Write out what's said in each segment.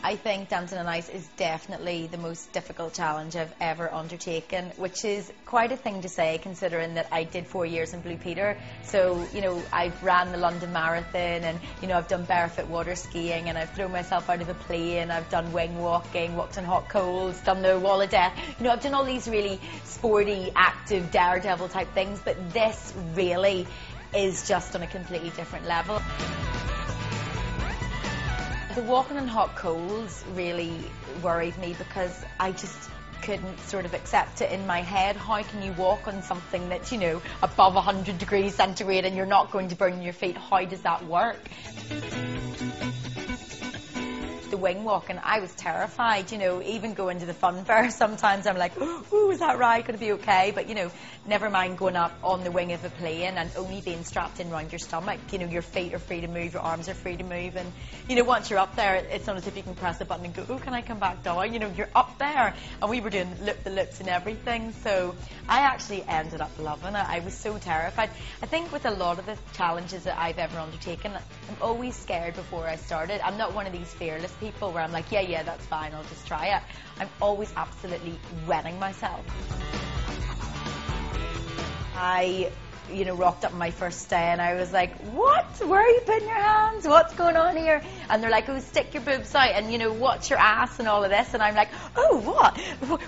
I think dancing on ice is definitely the most difficult challenge I've ever undertaken, which is quite a thing to say considering that I did 4 years in Blue Peter. So, you know, I've ran the London Marathon, and, you know, I've done barefoot water skiing, and I've thrown myself out of a plane, I've done wing walking, walked on hot coals, done the wall of death. You know, I've done all these really sporty, active, daredevil type things, but this really is just on a completely different level. The walking on hot coals really worried me because I just couldn't sort of accept it in my head. How can you walk on something that's, you know, above 100 degrees centigrade and you're not going to burn your feet? How does that work? The wing walking, I was terrified, you know, even going to the fun fair sometimes I'm like, oh, is that right, gonna be okay? But, you know, never mind going up on the wing of a plane and only being strapped in around your stomach. You know, your feet are free to move, your arms are free to move, and, you know, once you're up there, it's not as if you can press a button and go, oh, can I come back down? You know, you're up there, and we were doing loop-the-loops and everything, so I actually ended up loving it. I was so terrified. I think with a lot of the challenges that I've ever undertaken, I'm always scared before I started. I'm not one of these fearless people where I'm like, yeah, that's fine, I'll just try it. I'm always absolutely wetting myself. I, you know, rocked up my first day and I was like, what? Where are you putting your hands? What's going on here? And they're like, oh, stick your boobs out and, you know, watch your ass and all of this. And I'm like, oh, what?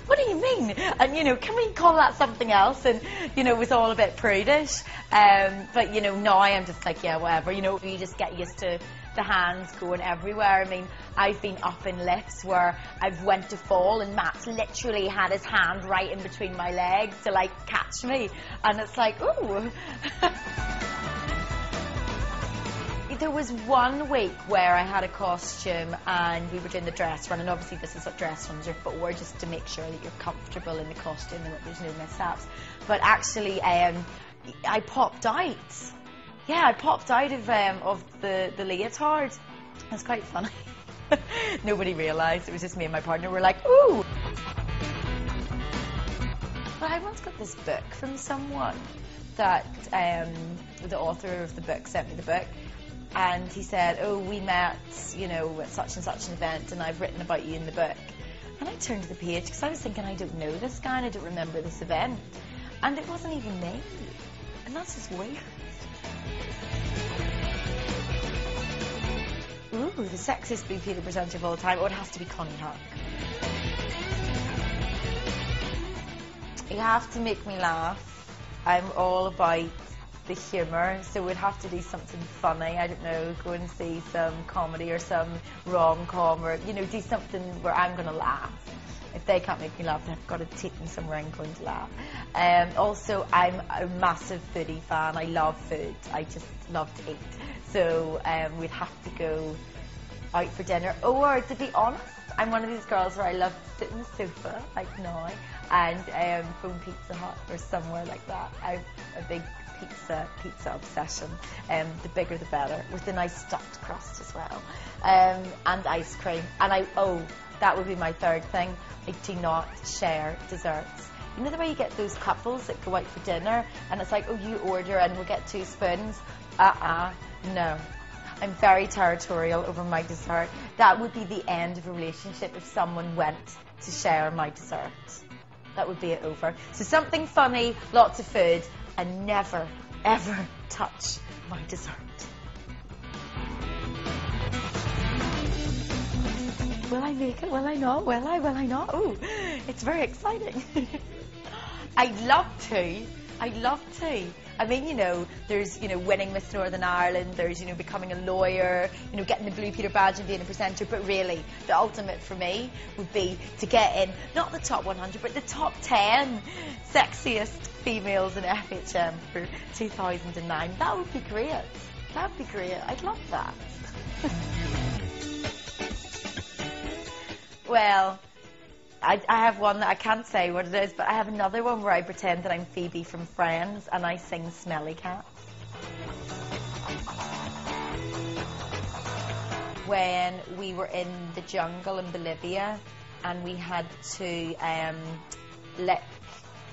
What do you mean? And, you know, can we call that something else? And, you know, it was all a bit prudish. But, you know, now I'm just like, yeah, whatever. You know, you just get used to the hands going everywhere. I mean, I've been up in lifts where I've went to fall and Matt's literally had his hand right in between my legs to like catch me, and it's like, ooh. There was one week where I had a costume and we were doing the dress run, and obviously this is what dress runs are for, just to make sure that you're comfortable in the costume and that there's no mishaps. But actually, I popped out. Yeah, I popped out of the leotard. It was quite funny. Nobody realised. It was just me and my partner. We're like, ooh! But I once got this book from someone that the author of the book sent me the book. And he said, oh, we met, you know, at such and such an event, and I've written about you in the book. And I turned to the page because I was thinking, I don't know this guy and I don't remember this event. And it wasn't even me. And that's just weird. Ooh, the sexiest Blue Peter presenter of all time. Oh, it has to be Connie Huck. You have to make me laugh. I'm all about the humour, so we'd have to do something funny. I don't know, go and see some comedy or some rom-com, or, you know, do something where I'm going to laugh. If they can't make me laugh, they've got to take me somewhere I'm going to laugh. Also, I'm a massive foodie fan. I love food. I just love to eat. So we'd have to go out for dinner. Or, to be honest, I'm one of these girls where I love to sit in the sofa, like now, and phone Pizza Hut or somewhere like that. I've a big pizza obsession. The bigger the better, with a nice stuffed crust as well. And ice cream. And that would be my third thing. I do not share desserts. You know the way you get those couples that go out for dinner and it's like, oh, you order and we'll get 2 spoons? No. I'm very territorial over my dessert. That would be the end of a relationship if someone went to share my dessert. That would be it over. So something funny, lots of food, and never, ever touch my dessert. Will I make it? Will I not? Will I? Will I not? Oh, it's very exciting. I'd love to. I'd love to. I mean, you know, there's, you know, winning Miss Northern Ireland, there's, you know, becoming a lawyer, you know, getting the Blue Peter badge and being a presenter, but really, the ultimate for me would be to get in, not the top 100, but the top 10 sexiest females in FHM for 2009. That would be great. That would be great. I'd love that. Well, I have one that I can't say what it is, but I have another one where I pretend that I'm Phoebe from Friends and I sing Smelly Cat. When we were in the jungle in Bolivia and we had to lick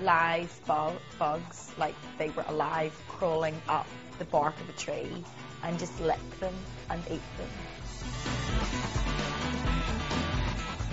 live bugs, like they were alive, crawling up the bark of a tree, and just lick them and eat them.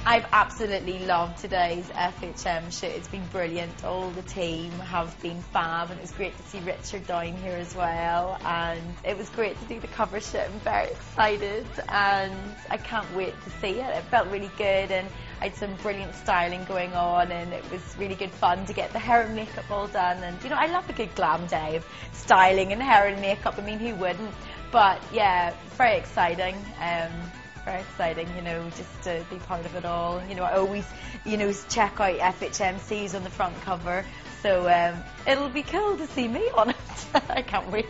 I've absolutely loved today's FHM shoot. It's been brilliant. All the team have been fab, and it was great to see Richard down here as well. And it was great to do the cover shoot. I'm very excited, and I can't wait to see it. It felt really good, and I had some brilliant styling going on, and it was really good fun to get the hair and makeup all done. And you know, I love a good glam day of styling and hair and makeup. I mean, who wouldn't? But yeah, very exciting. Very exciting, you know, just to be part of it all. You know, I always, you know, check out FHMC's on the front cover, so it'll be cool to see me on it. I can't wait.